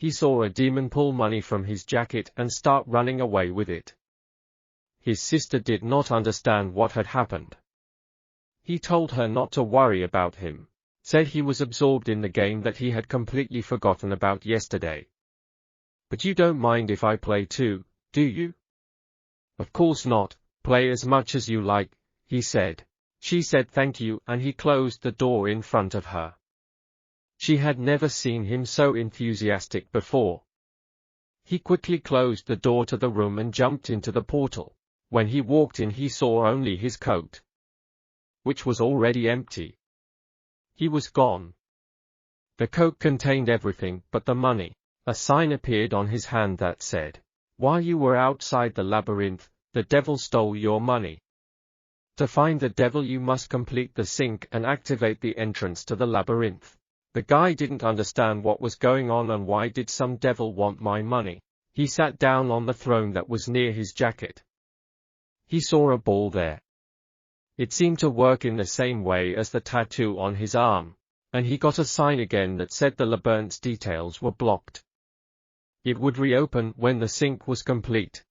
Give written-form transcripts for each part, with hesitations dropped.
he saw a demon pull money from his jacket and start running away with it. His sister did not understand what had happened. He told her not to worry about him, said he was absorbed in the game that he had completely forgotten about yesterday. "But you don't mind if I play too, do you?" "Of course not, play as much as you like," he said. She said thank you and he closed the door in front of her. She had never seen him so enthusiastic before. He quickly closed the door to the room and jumped into the portal. When he walked in, he saw only his coat, which was already empty. He was gone. The coat contained everything but the money. A sign appeared on his hand that said, "While you were outside the labyrinth, the devil stole your money. To find the devil you must complete the sync and activate the entrance to the labyrinth." The guy didn't understand what was going on and why did some devil want my money. He sat down on the throne that was near his jacket. He saw a ball there. It seemed to work in the same way as the tattoo on his arm, and he got a sign again that said the labyrinth's details were blocked. It would reopen when the sync was complete.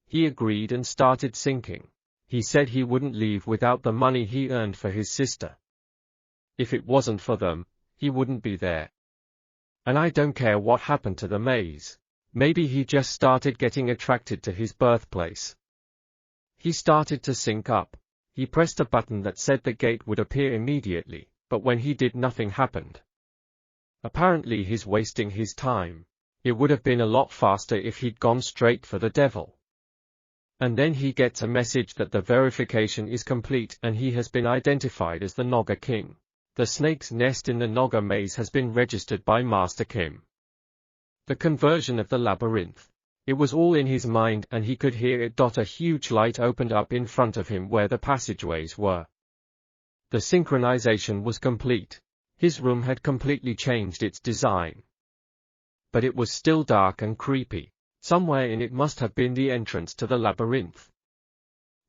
He agreed and started syncing. He said he wouldn't leave without the money he earned for his sister. If it wasn't for them, he wouldn't be there. And I don't care what happened to the maze. Maybe he just started getting attracted to his birthplace. He started to sync up. He pressed a button that said the gate would appear immediately, but when he did, nothing happened. Apparently he's wasting his time. It would have been a lot faster if he'd gone straight for the devil. And then he gets a message that the verification is complete and he has been identified as the Naga King. The snake's nest in the Naga maze has been registered by Master Kim. The conversion of the labyrinth. It was all in his mind and he could hear it. A huge light opened up in front of him where the passageways were. The synchronization was complete. His room had completely changed its design. But it was still dark and creepy. Somewhere in it must have been the entrance to the labyrinth.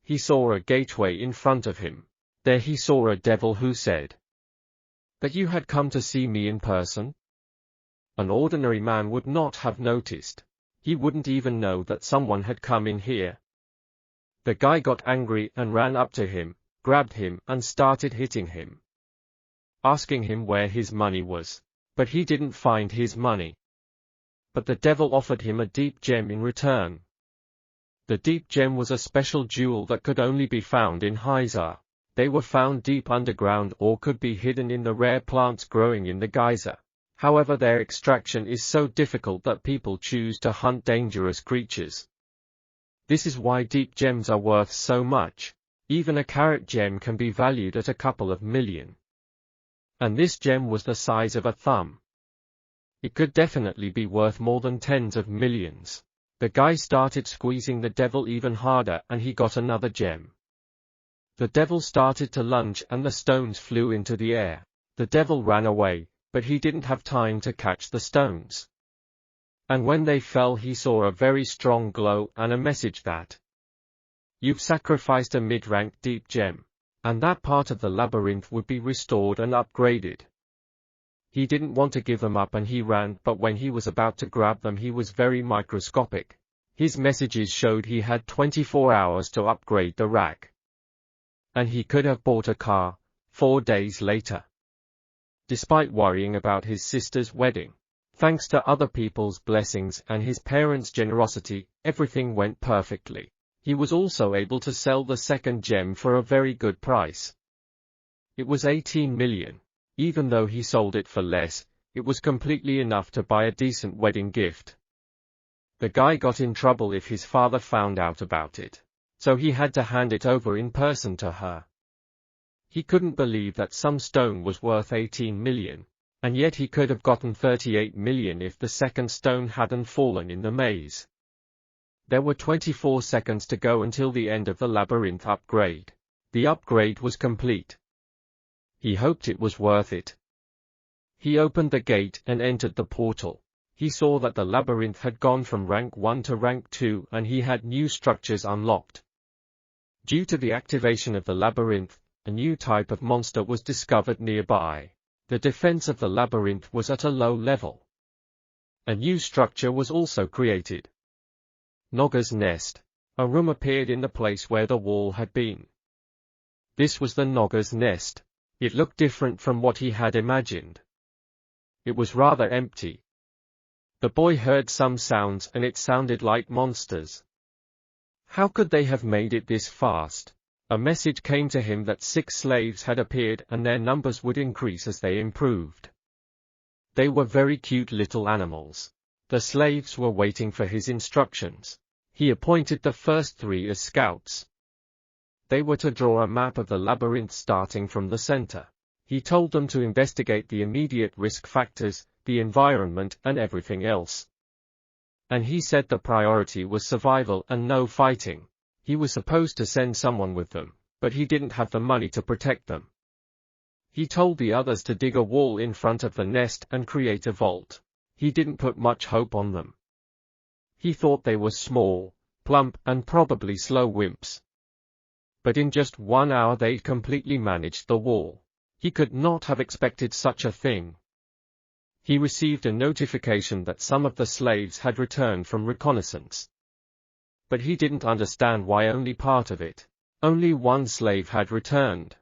He saw a gateway in front of him. There he saw a devil who said, "That you had come to see me in person?" An ordinary man would not have noticed. He wouldn't even know that someone had come in here. The guy got angry and ran up to him, grabbed him and started hitting him, asking him where his money was. But he didn't find his money. But the devil offered him a deep gem in return. The deep gem was a special jewel that could only be found in Hyza. They were found deep underground or could be hidden in the rare plants growing in the geyser. However, their extraction is so difficult that people choose to hunt dangerous creatures. This is why deep gems are worth so much. Even a carat gem can be valued at a couple of million. And this gem was the size of a thumb. It could definitely be worth more than tens of millions. The guy started squeezing the devil even harder and he got another gem. The devil started to lunge and the stones flew into the air. The devil ran away, but he didn't have time to catch the stones. And when they fell, he saw a very strong glow and a message that, "You've sacrificed a mid-rank deep gem, and that part of the labyrinth would be restored and upgraded." He didn't want to give them up and he ran, but when he was about to grab them he was very microscopic. His messages showed he had 24 hours to upgrade the rack. And he could have bought a car 4 days later. Despite worrying about his sister's wedding, thanks to other people's blessings and his parents' generosity, everything went perfectly. He was also able to sell the second gem for a very good price. It was 18 million. Even though he sold it for less, it was completely enough to buy a decent wedding gift. The guy got in trouble if his father found out about it, so he had to hand it over in person to her. He couldn't believe that some stone was worth 18 million, and yet he could have gotten 38 million if the second stone hadn't fallen in the maze. There were 24 seconds to go until the end of the labyrinth upgrade. The upgrade was complete. He hoped it was worth it. He opened the gate and entered the portal. He saw that the labyrinth had gone from rank 1 to rank 2 and he had new structures unlocked. Due to the activation of the labyrinth, a new type of monster was discovered nearby. The defense of the labyrinth was at a low level. A new structure was also created. Nogga's nest. A room appeared in the place where the wall had been. This was the Nogga's nest. It looked different from what he had imagined. It was rather empty. The boy heard some sounds and it sounded like monsters. How could they have made it this fast? A message came to him that 6 slaves had appeared and their numbers would increase as they improved. They were very cute little animals. The slaves were waiting for his instructions. He appointed the first 3 as scouts. They were to draw a map of the labyrinth starting from the center. He told them to investigate the immediate risk factors, the environment and everything else. And he said the priority was survival and no fighting. He was supposed to send someone with them, but he didn't have the money to protect them. He told the others to dig a wall in front of the nest and create a vault. He didn't put much hope on them. He thought they were small, plump and probably slow wimps. But in just 1 hour they'd completely managed the wall. He could not have expected such a thing. He received a notification that some of the slaves had returned from reconnaissance. But he didn't understand why only part of it. Only 1 slave had returned.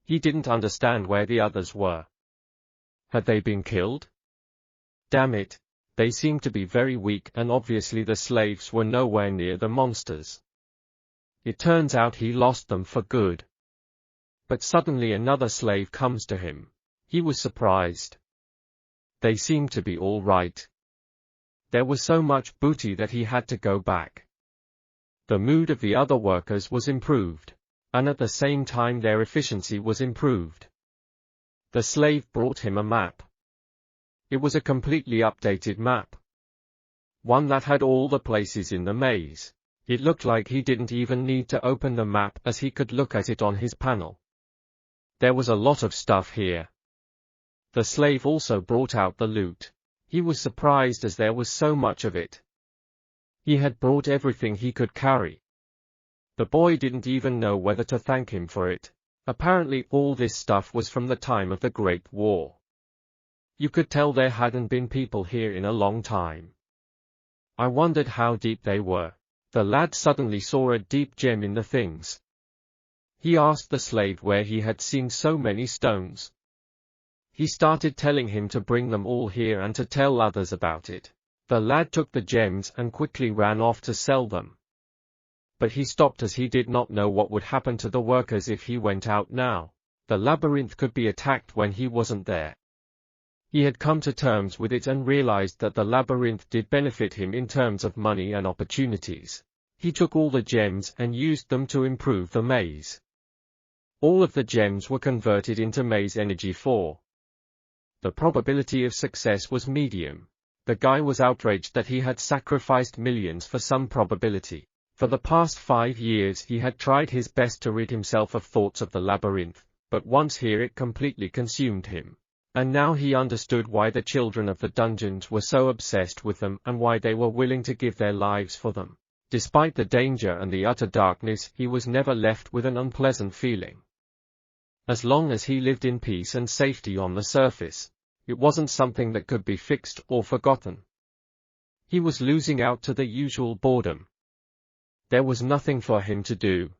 He didn't understand where the others were. Had they been killed? Damn it, they seemed to be very weak and obviously the slaves were nowhere near the monsters. It turns out he lost them for good. But suddenly another slave comes to him. He was surprised. They seemed to be all right. There was so much booty that he had to go back. The mood of the other workers was improved, and at the same time their efficiency was improved. The slave brought him a map. It was a completely updated map. One that had all the places in the maze. It looked like he didn't even need to open the map as he could look at it on his panel. There was a lot of stuff here. The slave also brought out the loot. He was surprised as there was so much of it. He had brought everything he could carry. The boy didn't even know whether to thank him for it. Apparently all this stuff was from the time of the Great War. You could tell there hadn't been people here in a long time. I wondered how deep they were. The lad suddenly saw a deep gem in the things. He asked the slave where he had seen so many stones. He started telling him to bring them all here and to tell others about it. The lad took the gems and quickly ran off to sell them. But he stopped as he did not know what would happen to the workers if he went out now. The labyrinth could be attacked when he wasn't there. He had come to terms with it and realized that the labyrinth did benefit him in terms of money and opportunities. He took all the gems and used them to improve the maze. All of the gems were converted into maze energy 4. The probability of success was medium. The guy was outraged that he had sacrificed millions for some probability. For the past 5 years he had tried his best to rid himself of thoughts of the labyrinth, but once here it completely consumed him. And now he understood why the children of the dungeons were so obsessed with them and why they were willing to give their lives for them. Despite the danger and the utter darkness, he was never left with an unpleasant feeling. As long as he lived in peace and safety on the surface, it wasn't something that could be fixed or forgotten. He was losing out to the usual boredom. There was nothing for him to do.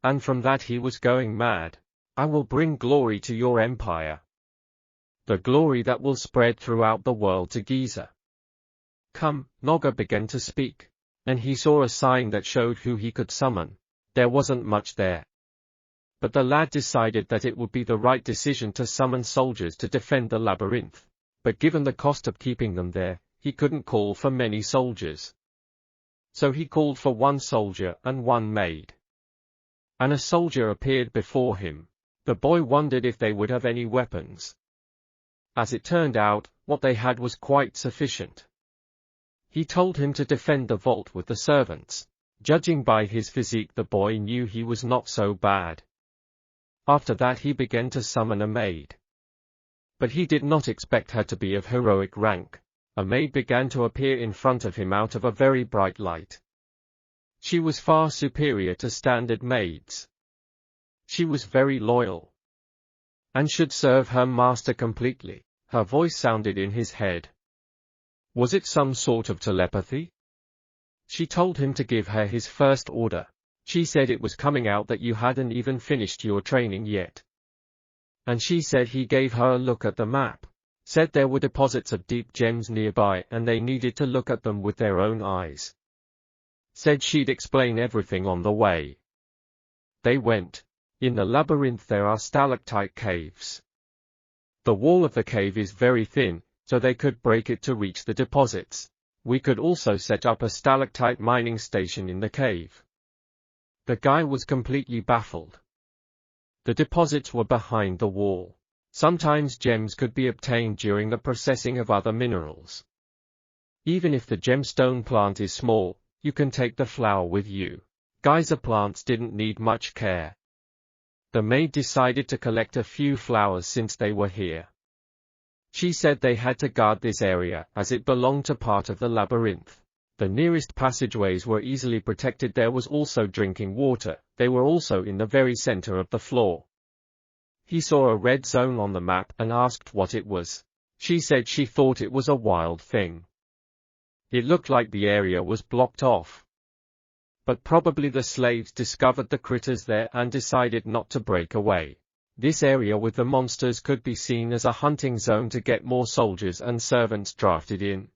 And from that he was going mad. I will bring glory to your empire. The glory that will spread throughout the world to Giza. Come, Nogga began to speak. And he saw a sign that showed who he could summon. There wasn't much there. But the lad decided that it would be the right decision to summon soldiers to defend the labyrinth. But given the cost of keeping them there, he couldn't call for many soldiers. So he called for 1 soldier and 1 maid. And a soldier appeared before him. The boy wondered if they would have any weapons. As it turned out, what they had was quite sufficient. He told him to defend the vault with the servants. Judging by his physique, the boy knew he was not so bad. After that he began to summon a maid. But he did not expect her to be of heroic rank. A maid began to appear in front of him out of a very bright light. She was far superior to standard maids. She was very loyal. And should serve her master completely. Her voice sounded in his head. Was it some sort of telepathy? She told him to give her his first order. She said it was coming out that you hadn't even finished your training yet. And she said he gave her a look at the map. Said there were deposits of deep gems nearby and they needed to look at them with their own eyes. Said she'd explain everything on the way. They went. In the labyrinth there are stalactite caves. The wall of the cave is very thin, so they could break it to reach the deposits. We could also set up a stalactite mining station in the cave. The guy was completely baffled. The deposits were behind the wall. Sometimes gems could be obtained during the processing of other minerals. Even if the gemstone plant is small, you can take the flower with you. Geyser plants didn't need much care. The maid decided to collect a few flowers since they were here. She said they had to guard this area as it belonged to part of the labyrinth. The nearest passageways were easily protected. There was also drinking water. They were also in the very center of the floor. He saw a red zone on the map and asked what it was. She said she thought it was a wild thing. It looked like the area was blocked off. But probably the slaves discovered the critters there and decided not to break away. This area with the monsters could be seen as a hunting zone to get more soldiers and servants drafted in.